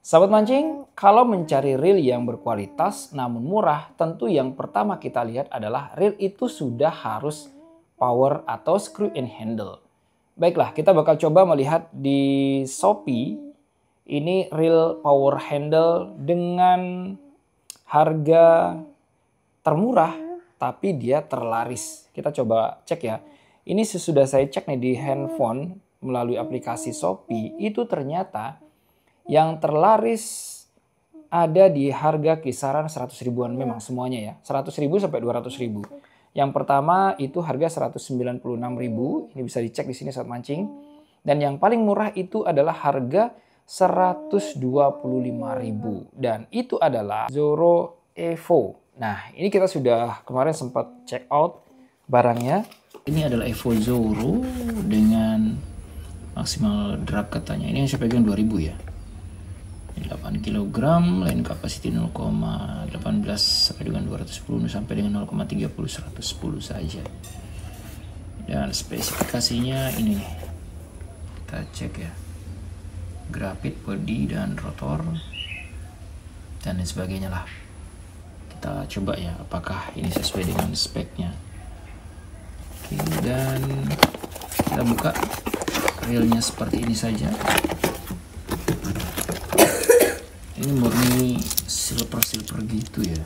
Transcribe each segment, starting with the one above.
Sahabat mancing, kalau mencari reel yang berkualitas namun murah, tentu yang pertama kita lihat adalah reel itu sudah harus power atau screw and handle. Baiklah, kita bakal coba melihat di Shopee ini reel power handle dengan harga termurah tapi dia terlaris. Kita coba cek ya. Ini sesudah saya cek nih di handphone melalui aplikasi Shopee, itu ternyata yang terlaris ada di harga kisaran 100 ribuan memang semuanya ya. 100 ribu sampai 200 ribu. Yang pertama itu harga 196 ribu. Ini bisa dicek di sini saat mancing. Dan yang paling murah itu adalah harga 125 ribu. Dan itu adalah Zoro Evo. Nah, ini kita sudah kemarin sempat check out barangnya. Ini adalah Evo Zoro dengan maksimal drag katanya. Ini yang saya pegang 2000 ya. 8 kg, line capacity 0,18 sampai dengan 210 sampai dengan 0,30 110 saja. Dan spesifikasinya ini nih. Kita cek ya. Grafit, body dan rotor dan lain sebagainya lah. Kita coba ya apakah ini sesuai dengan speknya. Oke, dan kita buka reelnya seperti ini saja. Ini murni silver gitu ya,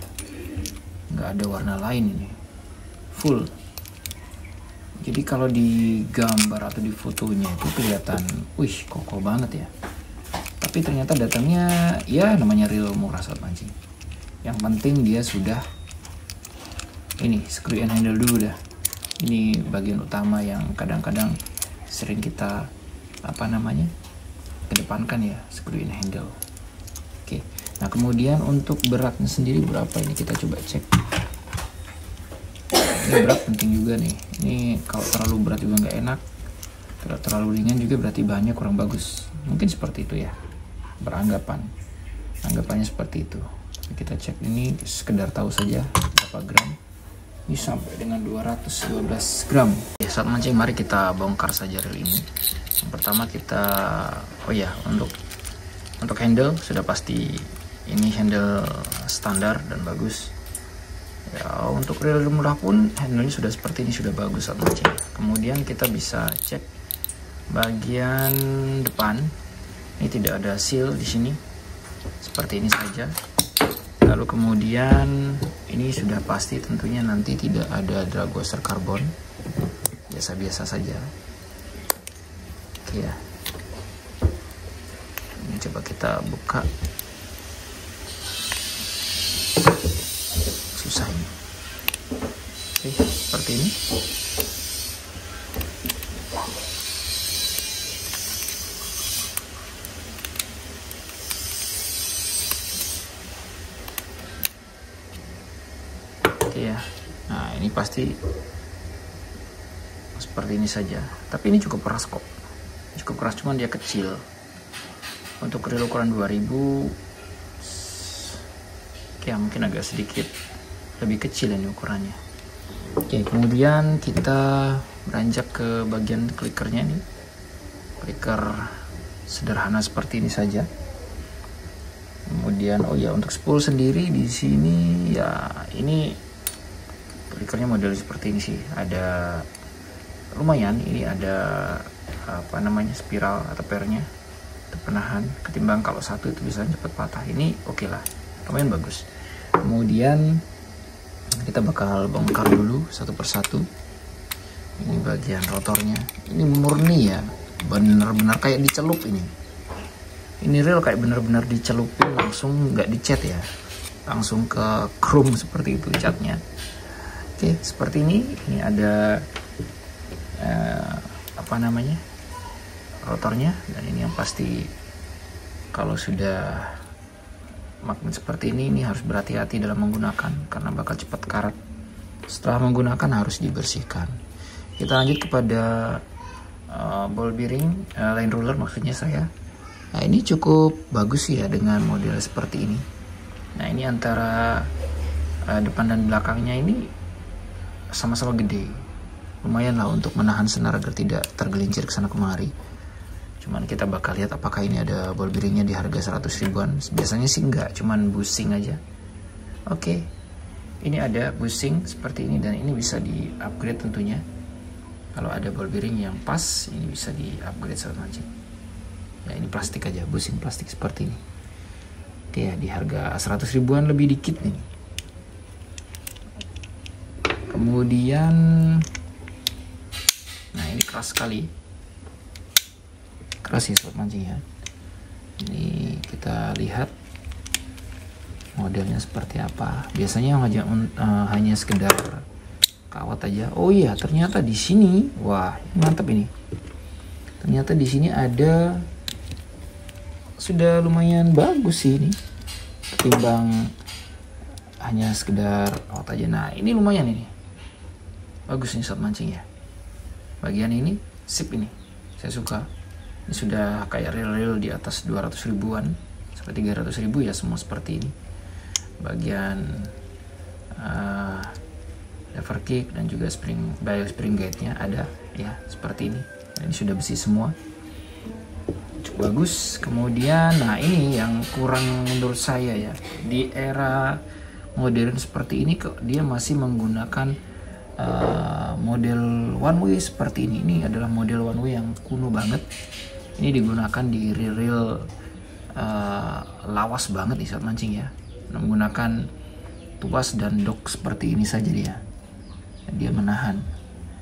nggak ada warna lain ini, full. Jadi kalau di gambar atau di fotonya itu kelihatan, wih kokoh banget ya. Tapi ternyata datangnya ya namanya reel murah saat mancing. Yang penting dia sudah ini screw and handle dulu dah. Ini bagian utama yang kadang-kadang sering kita kedepankan ya, screw and handle. Oke, nah kemudian untuk beratnya sendiri berapa ini kita coba cek. Ini berat penting juga nih. Ini kalau terlalu berat juga nggak enak. Kalau terlalu ringan juga berarti bahannya kurang bagus. Mungkin seperti itu ya. Anggapannya seperti itu. Kita cek ini sekedar tahu saja berapa gram. Ini sampai dengan 212 gram. Ya, saat mancing mari kita bongkar saja reel ini. Yang pertama kita, untuk handle sudah pasti ini handle standar dan bagus. Ya, untuk reel murah pun handlenya sudah seperti ini, sudah bagus saat mancing. Kemudian kita bisa cek bagian depan. Ini tidak ada seal di sini. Seperti ini saja. Lalu kemudian ini sudah pasti tentunya nanti tidak ada drag washer karbon. Biasa-biasa saja. Oke ya. Ini coba kita buka. Susah ini. Oke, seperti ini. Oke ya. Nah, ini pasti seperti ini saja. Tapi ini cukup keras kok. Cukup keras, cuman dia kecil. Untuk reel ukuran 2000 ya mungkin agak sedikit lebih kecil ini ukurannya. Oke, kemudian kita beranjak ke bagian klikernya nih. Kliker sederhana seperti ini saja. Kemudian untuk spool sendiri di sini ya ini klikernya model seperti ini sih. Ada lumayan, ini ada spiral atau pernya. Penahan, ketimbang kalau satu itu bisa cepat patah. Ini oke lah, lumayan bagus. Kemudian kita bakal bongkar dulu satu persatu. Ini bagian rotornya, ini murni ya, benar-benar kayak dicelup ini. Ini reel kayak benar-benar dicelupin, langsung nggak dicat ya, langsung ke chrome seperti itu catnya. Oke, seperti ini. Ini ada rotornya, dan ini yang pasti kalau sudah magnet seperti ini harus berhati-hati dalam menggunakan karena bakal cepat karat. Setelah menggunakan harus dibersihkan. Kita lanjut kepada ball bearing, line roller maksudnya saya. Nah, ini cukup bagus ya dengan model seperti ini. Nah, ini antara depan dan belakangnya ini sama-sama gede. Lumayan lah untuk menahan senar agar tidak tergelincir ke sana kemari. Cuman kita bakal lihat apakah ini ada ball bearingnya di harga 100 ribuan. Biasanya sih enggak, cuman bushing aja. Oke, ini ada bushing seperti ini dan ini bisa di upgrade tentunya. Kalau ada ball bearing yang pas, ini bisa di upgrade sobat mancing. Ya ini plastik aja, bushing plastik seperti ini. Oke ya, di harga 100 ribuan lebih dikit nih. Kemudian, nah ini keras sekali. Keras ya sobat mancing ya. Ini kita lihat modelnya seperti apa. Biasanya hanya sekedar kawat aja. Oh iya, ternyata di sini, wah mantap ini. Ternyata di sini ada, sudah lumayan bagus sih ini. Ketimbang hanya sekedar kawat aja. Nah ini lumayan ini. Bagus nih sobat mancing ya. Bagian ini sip ini, saya suka. Ini sudah kayak reel-reel di atas 200 ribuan sampai 300 ribu ya, semua seperti ini. Bagian lever kick dan juga spring guide-nya ada ya seperti ini. Ini sudah besi semua, cukup bagus. Kemudian nah ini yang kurang menurut saya ya, di era modern seperti ini kok dia masih menggunakan model one way seperti ini. Ini adalah model one way yang kuno banget. Ini digunakan di reel lawas banget nih saat mancing ya. Menggunakan tuas dan dok seperti ini saja dia menahan.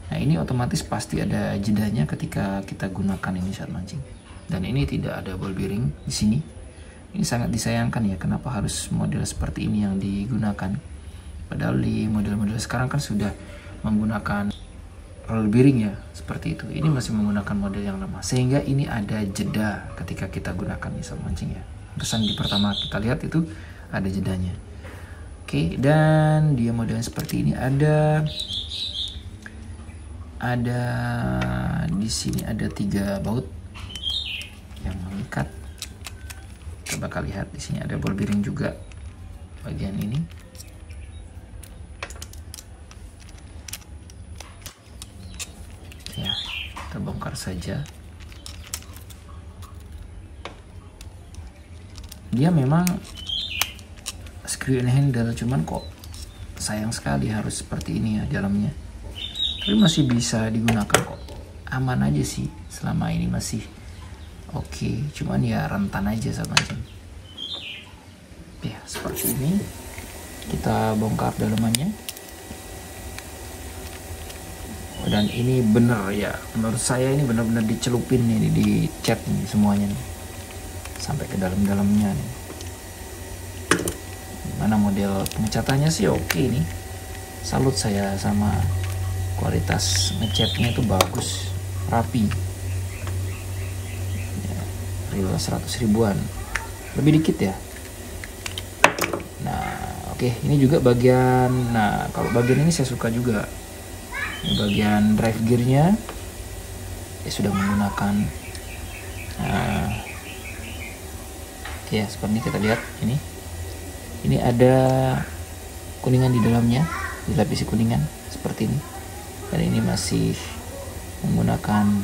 Nah ini otomatis pasti ada jedanya ketika kita gunakan ini saat mancing. Dan ini tidak ada ball bearing di sini. Ini sangat disayangkan ya, kenapa harus model seperti ini yang digunakan. Padahal di model-model sekarang kan sudah menggunakan roll bearing ya, seperti itu. Ini masih menggunakan model yang lama, sehingga ini ada jeda ketika kita gunakan misal mancing ya. Terusan di pertama kita lihat itu ada jedanya. Oke, dan dia modelnya seperti ini. Ada di sini ada 3 baut yang mengikat. Kita bakal lihat di sini ada ball bearing juga bagian ini. Ya, kita bongkar saja. Dia memang screw and handle, cuman kok sayang sekali harus seperti ini ya dalamnya. Tapi masih bisa digunakan kok, aman aja sih selama ini masih oke. Cuman ya rentan aja sama mancing. Ya seperti ini, kita bongkar dalamannya. Dan ini bener ya, menurut saya ini benar-benar dicelupin nih, dicat nih semuanya nih, sampai ke dalam-dalamnya nih. Mana model pengecatannya sih oke nih, salut saya sama kualitas ngecatnya, itu bagus, rapi ya, reel 100 ribuan lebih dikit ya. Nah oke, ini juga bagian, nah kalau bagian ini saya suka juga. Ini bagian drive gearnya ya sudah menggunakan ya seperti ini. Kita lihat ini ada kuningan di dalamnya, dilapisi kuningan seperti ini. Dan ini masih menggunakan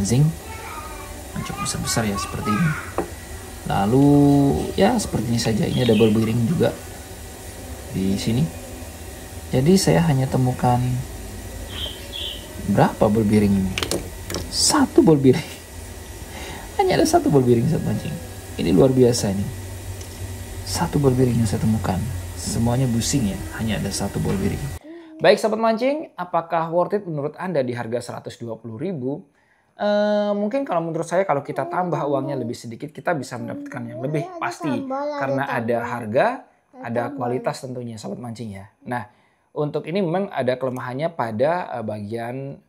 zinc yang cukup besar-besar ya seperti ini. Lalu ya seperti ini saja. Ini ada ball bearing juga di sini. Jadi saya hanya temukan berapa ball bearing ini? 1 ball bearing. Hanya ada 1 ball bearing saat mancing. Ini luar biasa ini. 1 ball bearing yang saya temukan. Semuanya bushing ya. Hanya ada 1 ball bearing. Baik sahabat mancing, apakah worth it menurut Anda di harga 120.000? Mungkin kalau menurut saya, kalau kita tambah uangnya lebih sedikit, kita bisa mendapatkan yang lebih pasti. Karena ada harga, ada kualitas tentunya sahabat mancing ya. Nah, untuk ini memang ada kelemahannya pada bagian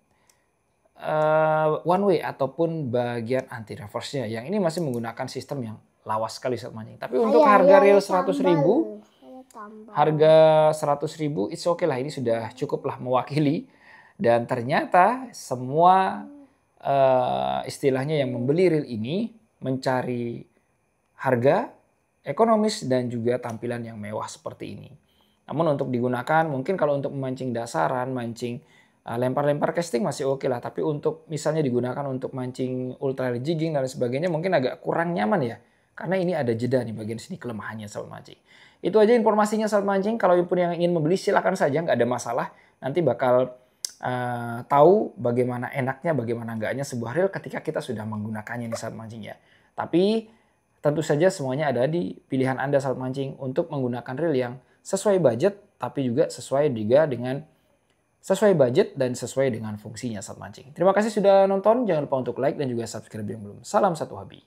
one way ataupun bagian anti reverse-nya. Yang ini masih menggunakan sistem yang lawas sekali sahabat mancing. Tapi untuk harga reel 100.000, harga 100.000 it's okay lah, ini sudah cukup lah mewakili. Dan ternyata semua istilahnya yang membeli reel ini mencari harga ekonomis dan juga tampilan yang mewah seperti ini. Namun untuk digunakan mungkin kalau untuk memancing dasaran, mancing Lempar-lempar casting masih oke lah, tapi untuk misalnya digunakan untuk mancing ultra jigging dan sebagainya mungkin agak kurang nyaman ya. Karena ini ada jeda nih bagian sini kelemahannya sahabat mancing. Itu aja informasinya sahabat mancing. Kalau pun yang ingin membeli silahkan saja, nggak ada masalah. Nanti bakal tahu bagaimana enaknya, bagaimana enggaknya sebuah reel ketika kita sudah menggunakannya nih sahabat mancing ya. Tapi tentu saja semuanya ada di pilihan Anda sahabat mancing untuk menggunakan reel yang sesuai budget, tapi juga sesuai juga dengan sesuai budget dan sesuai dengan fungsinya saat mancing. Terima kasih sudah nonton, jangan lupa untuk like dan juga subscribe yang belum. Salam satu hobi.